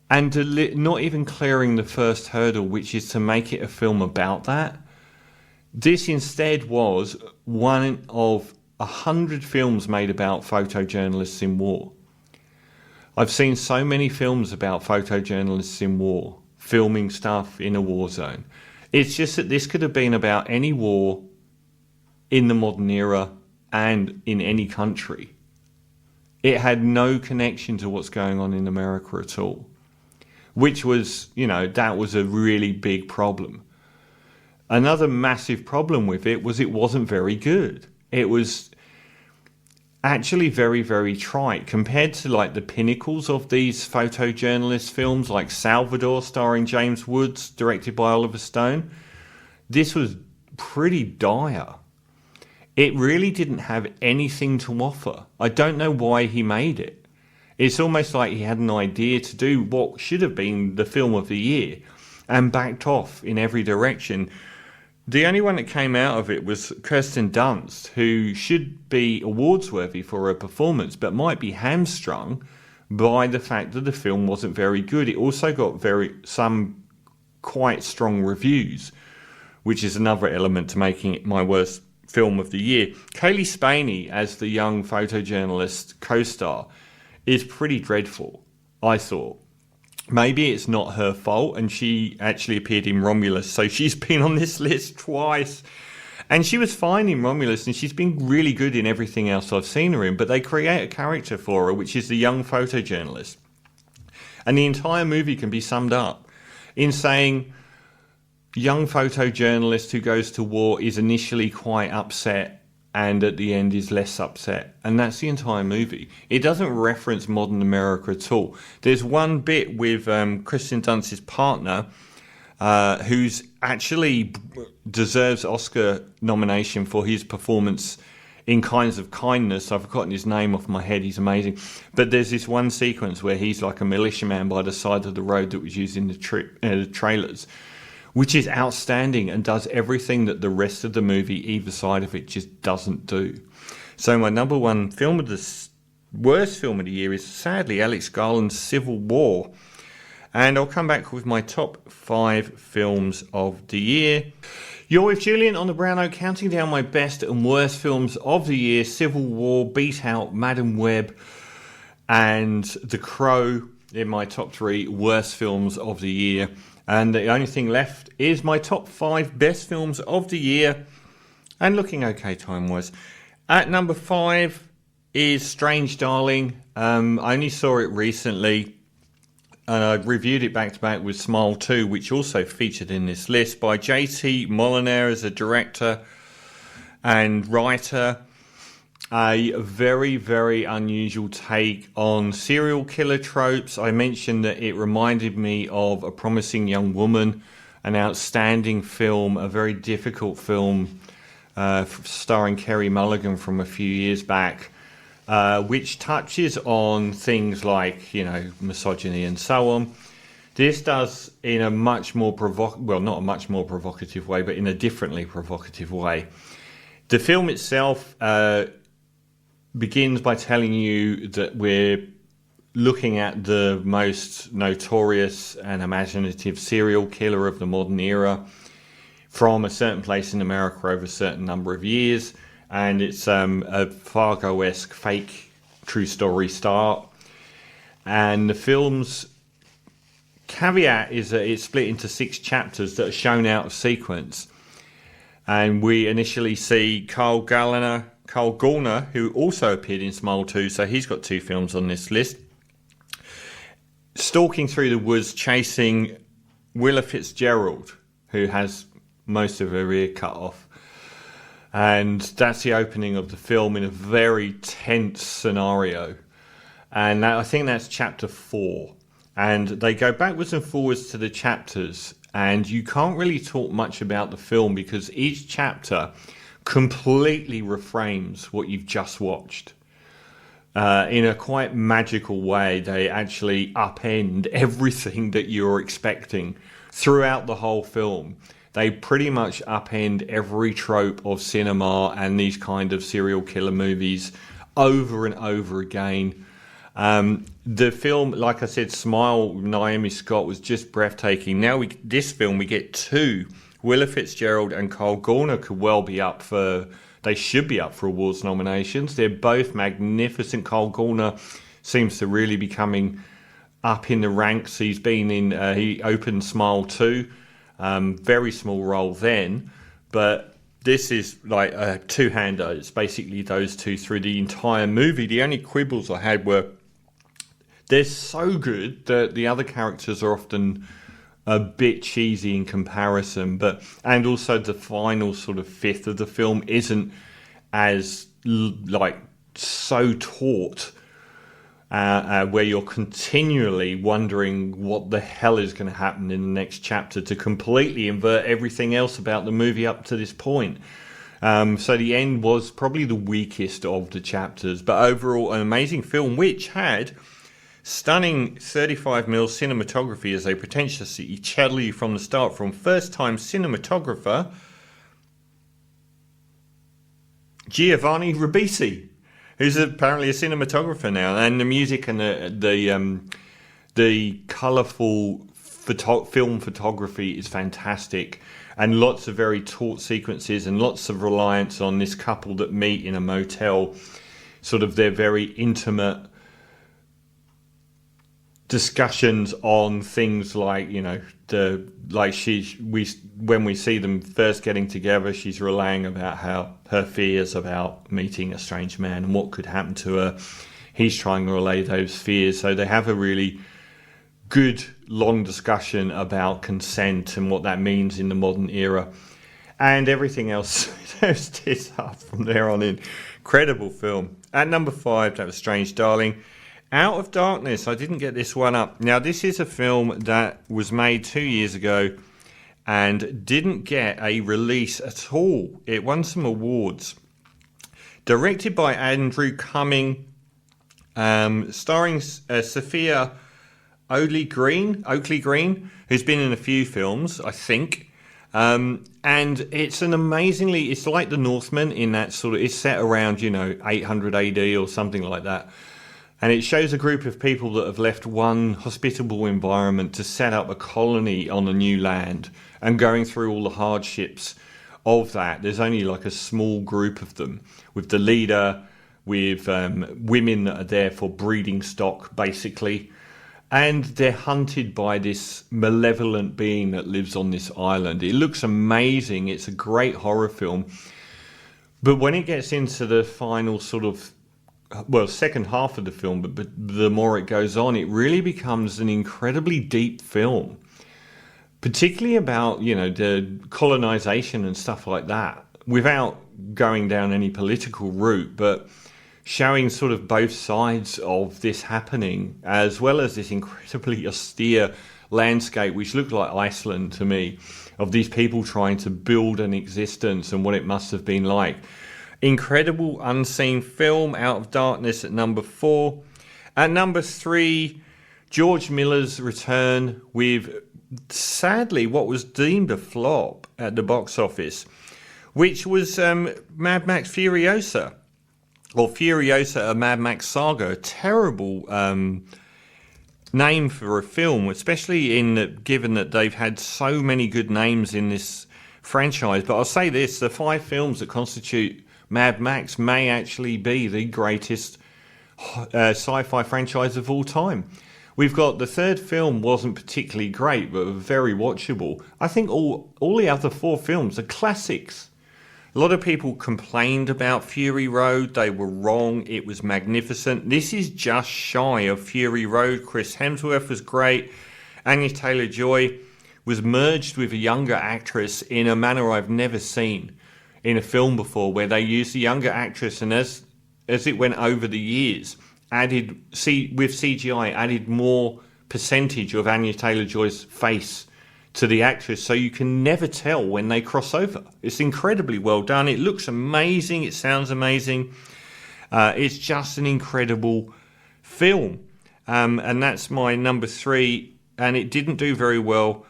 [SPEAKER 1] and not even clearing the first hurdle, which is to make it a film about that. This instead was one of 100 films made about photojournalists in war. I've seen so many films about photojournalists in war, filming stuff in a war zone. It's just that this could have been about any war in the modern era and in any country. It had no connection to what's going on in America at all, which was, that was a really big problem. Another massive problem with it wasn't very good. It was actually very, very trite compared to like the pinnacles of these photojournalist films like Salvador starring James Woods, directed by Oliver Stone. This was pretty dire. It really didn't have anything to offer. I don't know why he made it. It's almost like he had an idea to do what should have been the film of the year and backed off in every direction. The only one that came out of it was Kirsten Dunst, who should be awards-worthy for her performance, but might be hamstrung by the fact that the film wasn't very good. It also got some quite strong reviews, which is another element to making it my worst film of the year. Kaylee Spaney as the young photojournalist co-star is pretty dreadful, I thought. maybe it's not her fault, and she actually appeared in Romulus, so she's been on this list twice. And she was fine in Romulus, and she's been really good in everything else I've seen her in. But they create a character for her, which is the young photojournalist. And the entire movie can be summed up in saying, young photojournalist who goes to war is initially quite upset and at the end is less upset. And that's the entire movie. It doesn't reference modern America at all. There's one bit with Kristen Dunst's partner, who's actually deserves Oscar nomination for his performance in Kinds of Kindness. I've forgotten his name off my head. He's amazing. But there's this one sequence where he's like a militiaman by the side of the road that was used in the trailers, which is outstanding and does everything that the rest of the movie, either side of it, just doesn't do. So my number one film of the worst film of the year is sadly Alex Garland's Civil War. And I'll come back with my top 5 films of the year. You're with Julian on the Brown Oak, counting down my best and worst films of the year. Civil War beat out Madam Web and The Crow in my top 3 worst films of the year. And the only thing left is my top 5 best films of the year. And looking okay time-wise. At number 5 is Strange Darling. I only saw it recently. And I reviewed it back-to-back with Smile 2, which also featured in this list, by J.T. Molyneux as a director and writer. A very, very unusual take on serial killer tropes. I mentioned that it reminded me of A Promising Young Woman, an outstanding film, a very difficult film starring Kerry Mulligan from a few years back, which touches on things like, misogyny and so on. This does in a much more not a much more provocative way, but in a differently provocative way. The film itself begins by telling you that we're looking at the most notorious and imaginative serial killer of the modern era from a certain place in America over a certain number of years. And it's a Fargo-esque fake true story start. And the film's caveat is that it's split into 6 chapters that are shown out of sequence. And we initially see Carl Gallner, who also appeared in Smile 2, so he's got 2 films on this list, stalking through the woods chasing Willa Fitzgerald, who has most of her ear cut off. And that's the opening of the film in a very tense scenario. And I think that's chapter 4. And they go backwards and forwards to the chapters, and you can't really talk much about the film because each chapter completely reframes what you've just watched. In a quite magical way, they actually upend everything that you're expecting throughout the whole film. They pretty much upend every trope of cinema and these kind of serial killer movies over and over again. The film, like I said, Smile, Naomi Scott, was just breathtaking. Now this film, we get 2. Willa Fitzgerald and Carl Gallner could well be they should be up for awards nominations. They're both magnificent. Carl Gallner seems to really be coming up in the ranks. He's been he opened Smile 2. Very small role then, but this is like a two-hander. It's basically those 2 through the entire movie. The only quibbles I had were they're so good that the other characters are often a bit cheesy in comparison, and also the final sort of fifth of the film isn't as so taut, where you're continually wondering what the hell is going to happen in the next chapter to completely invert everything else about the movie up to this point. So the end was probably the weakest of the chapters, but overall an amazing film which had stunning 35mm cinematography, as they pretentiously tell you from the start, from first-time cinematographer Giovanni Ribisi, who's apparently a cinematographer now, and the music and the colourful film photography is fantastic, and lots of very taut sequences and lots of reliance on this couple that meet in a motel, sort of their very intimate discussions on things like, you know, when we see them first getting together, she's relaying about how her fears about meeting a strange man and what could happen to her. He's trying to relay those fears. So they have a really good long discussion about consent and what that means in the modern era, and everything else is up from there on in. Incredible film. At number 5, that was Strange Darling. Out of Darkness, I didn't get this one up. Now, this is a film that was made 2 years ago and didn't get a release at all. It won some awards. Directed by Andrew Cumming, starring Sophia Oakley Green, who's been in a few films, I think. And it's it's like The Northman in that sort of, it's set around, 800 AD or something like that. And it shows a group of people that have left one hospitable environment to set up a colony on a new land and going through all the hardships of that. There's only like a small group of them, with the leader, with women that are there for breeding stock, basically. And they're hunted by this malevolent being that lives on this island. It looks amazing. It's a great horror film. But when it gets into the final second half of the film, but the more it goes on, it really becomes an incredibly deep film. Particularly about, the colonization and stuff like that, without going down any political route, but showing sort of both sides of this happening, as well as this incredibly austere landscape, which looked like Iceland to me, of these people trying to build an existence and what it must have been like. Incredible unseen film, Out of Darkness, at number 4. At number 3, George Miller's return with, sadly, what was deemed a flop at the box office, which was Mad Max Furiosa. Or Furiosa, a Mad Max saga. A terrible name for a film, especially given that they've had so many good names in this franchise. But I'll say this, the 5 films that constitute Mad Max may actually be the greatest sci-fi franchise of all time. We've got the 3rd film wasn't particularly great, but very watchable. I think all the other 4 films are classics. A lot of people complained about Fury Road. They were wrong. It was magnificent. This is just shy of Fury Road. Chris Hemsworth was great. Anya Taylor-Joy was merged with a younger actress in a manner I've never seen in a film before, where they used the younger actress, and as it went over the years, with CGI, added more percentage of Anya Taylor-Joy's face to the actress, so you can never tell when they cross over. It's incredibly well done. It looks amazing. It sounds amazing. It's just an incredible film. And that's my number 3. And it didn't do very well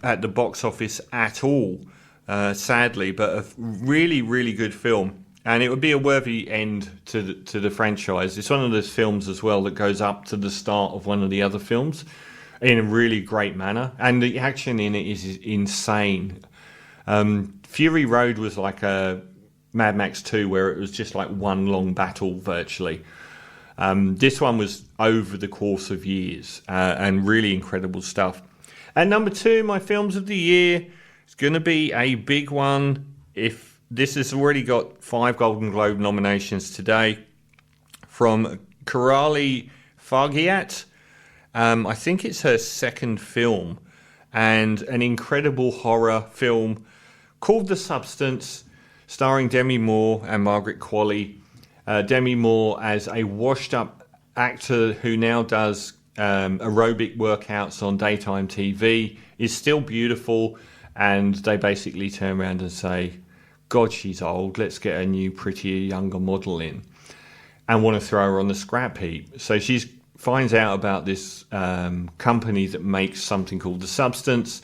[SPEAKER 1] at the box office at all, sadly, but a really, really good film. And it would be a worthy end to the franchise. It's one of those films as well that goes up to the start of one of the other films in a really great manner, and the action in it is insane. Fury Road was like a Mad Max 2, where it was just like one long battle virtually. This one was over the course of years, and really incredible stuff. At number 2, my films of the year, it's going to be a big one. If this has already got 5 Golden Globe nominations today, from Karali Fargiat. I think it's her 2nd film, and an incredible horror film called The Substance, starring Demi Moore and Margaret Qualley. Demi Moore as a washed-up actor who now does aerobic workouts on daytime TV, is still beautiful, and they basically turn around and say, God, she's old, let's get a new, prettier, younger model in, and want to throw her on the scrap heap. So she finds out about this company that makes something called The Substance,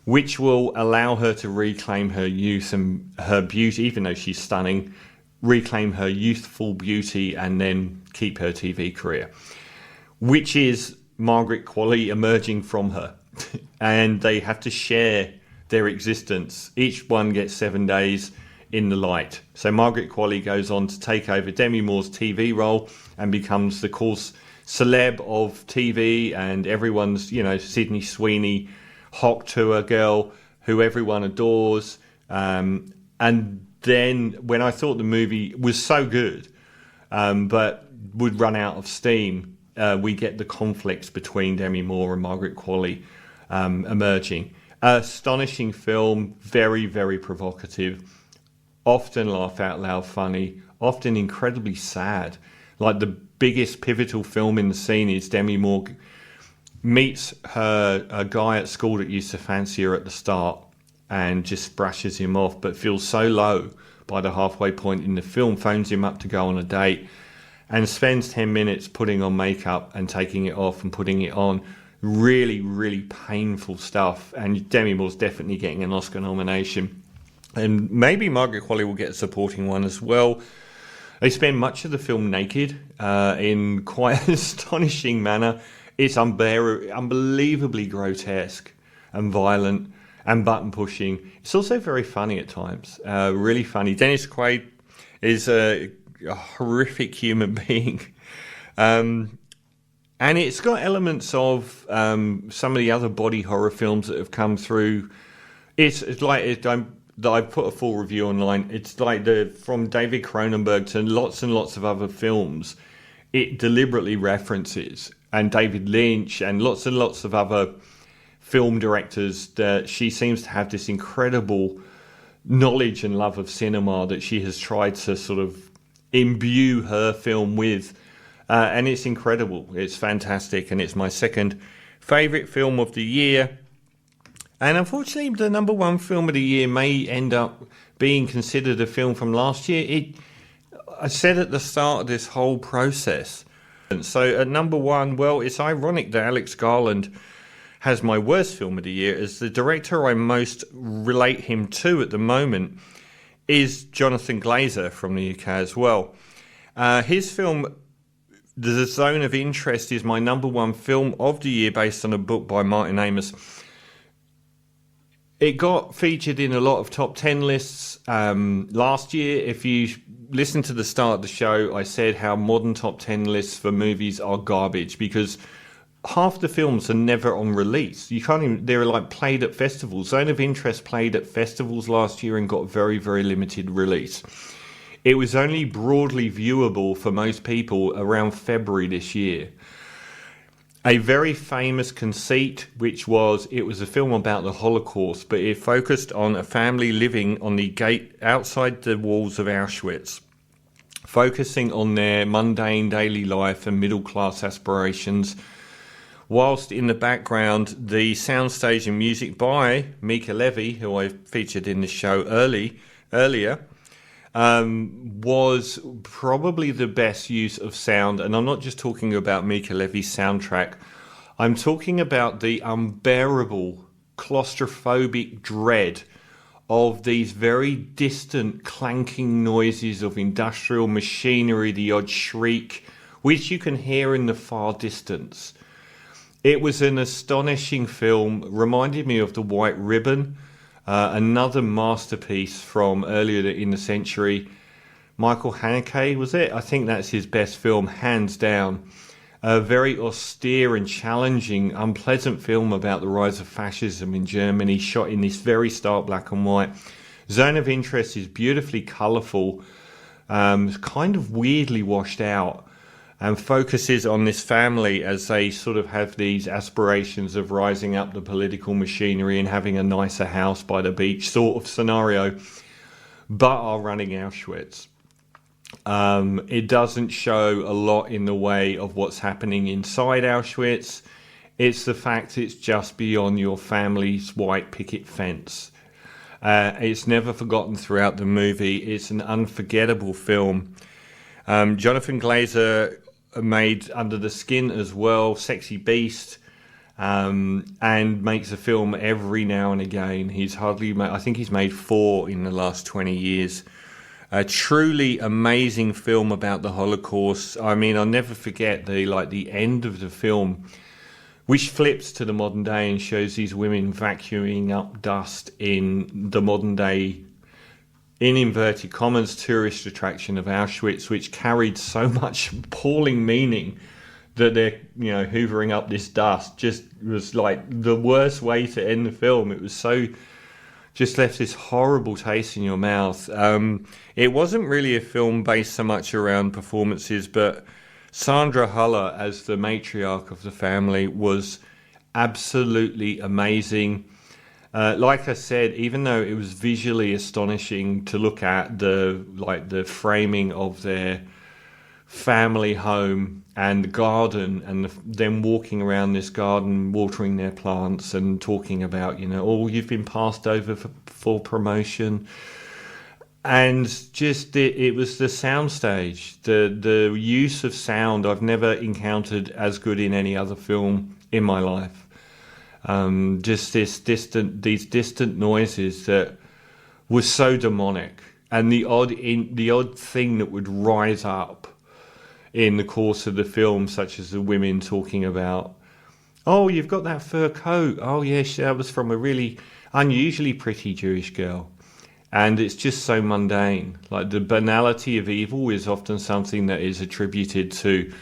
[SPEAKER 1] which will allow her to reclaim her youth and her beauty, even though she's stunning, reclaim her youthful beauty and then keep her TV career, which is Margaret Qualley emerging from her. And they have to share their existence. Each one gets 7 days in the light. So Margaret Qualley goes on to take over Demi Moore's TV role and becomes the course celeb of TV, and everyone's, Sydney Sweeney, hot to a girl who everyone adores. And then when I thought the movie was so good, but would run out of steam, we get the conflicts between Demi Moore and Margaret Qualley emerging. Astonishing film, very, very provocative, often laugh out loud funny, often incredibly sad. Like the biggest pivotal film in the scene is Demi Moore meets a guy at school that used to fancy her at the start and just brushes him off, but feels so low by the halfway point in the film, phones him up to go on a date and spends 10 minutes putting on makeup and taking it off and putting it on. Really, really painful stuff. And Demi Moore's definitely getting an Oscar nomination. And maybe Margaret Qualley will get a supporting one as well. They spend much of the film naked in quite an astonishing manner. It's unbelievably grotesque and violent and button pushing. It's also very funny at times, really funny. Dennis Quaid is a horrific human being. And it's got elements of some of the other body horror films that have come through. It's like I've put a full review online. It's like from David Cronenberg to lots and lots of other films. It deliberately references, and David Lynch and lots of other film directors, that she seems to have this incredible knowledge and love of cinema that she has tried to sort of imbue her film with. And it's incredible. It's fantastic. And it's my second favourite film of the year. And unfortunately, the number one film of the year may end up being considered a film from last year. I said at the start of this whole process. And so at number one, well, it's ironic that Alex Garland has my worst film of the year, as the director I most relate him to at the moment is Jonathan Glazer from the UK as well. His film, The Zone of Interest, is my number one film of the year based on a book by Martin Amis. It got featured in a lot of top 10 lists last year. If you listen to the start of the show, I said how modern top 10 lists for movies are garbage because half the films are never on release. You can't even, they're like played at festivals. Zone of Interest played at festivals last year and got very, very limited release. It was only broadly viewable for most people around February this year. A very famous conceit, which was, it was a film about the Holocaust, but it focused on a family living on the gate outside the walls of Auschwitz, focusing on their mundane daily life and middle-class aspirations, whilst in the background, the soundstage and music by Mika Levy, who I featured in the show earlier, was probably the best use of sound. And I'm not just talking about Mika Levy's soundtrack. I'm talking about the unbearable claustrophobic dread of these very distant clanking noises of industrial machinery, the odd shriek, which you can hear in the far distance. It was an astonishing film, reminded me of The White Ribbon, another masterpiece from earlier in the century. Michael Haneke, was it? I think that's his best film, hands down. A very austere and challenging, unpleasant film about the rise of fascism in Germany, shot in this very stark black and white. Zone of Interest is beautifully colourful, kind of weirdly washed out, and focuses on this family as they sort of have these aspirations of rising up the political machinery and having a nicer house by the beach sort of scenario, but are running Auschwitz. It doesn't show a lot in the way of what's happening inside Auschwitz. It's the fact it's just beyond your family's white picket fence. It's never forgotten throughout the movie. It's an unforgettable film. Jonathan Glazer made Under the Skin as well, Sexy Beast, and makes a film every now and again. I think he's made 4 in the last 20 years. A truly amazing film about the Holocaust. I mean, I'll never forget the end of the film, which flips to the modern day and shows these women vacuuming up dust in the modern day, in inverted commas, tourist attraction of Auschwitz, which carried so much appalling meaning that they're, hoovering up this dust just was like the worst way to end the film. It was so, just left this horrible taste in your mouth. It wasn't really a film based so much around performances, but Sandra Huller as the matriarch of the family was absolutely amazing. Like I said, even though it was visually astonishing to look at, the framing of their family home and the garden, and them walking around this garden, watering their plants and talking about, you've been passed over for promotion. And just it was the soundstage, the use of sound I've never encountered as good in any other film in my life. Just these distant noises that was so demonic, and the odd thing that would rise up in the course of the film, such as the women talking about, oh, you've got that fur coat. Oh, yes, that was from a really unusually pretty Jewish girl. And it's just so mundane. Like, the banality of evil is often something that is attributed to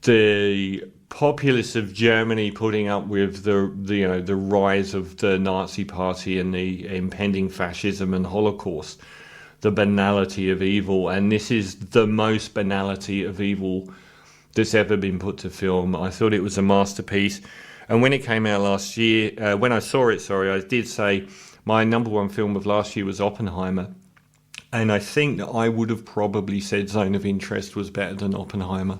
[SPEAKER 1] the populace of Germany putting up with the rise of the Nazi Party and the impending fascism and Holocaust. The banality of evil, and this is the most banality of evil that's ever been put to film. I thought it was a masterpiece, and when it came out last year, when I saw it, I did say my number one film of last year was Oppenheimer, and I think that I would have probably said Zone of Interest was better than Oppenheimer.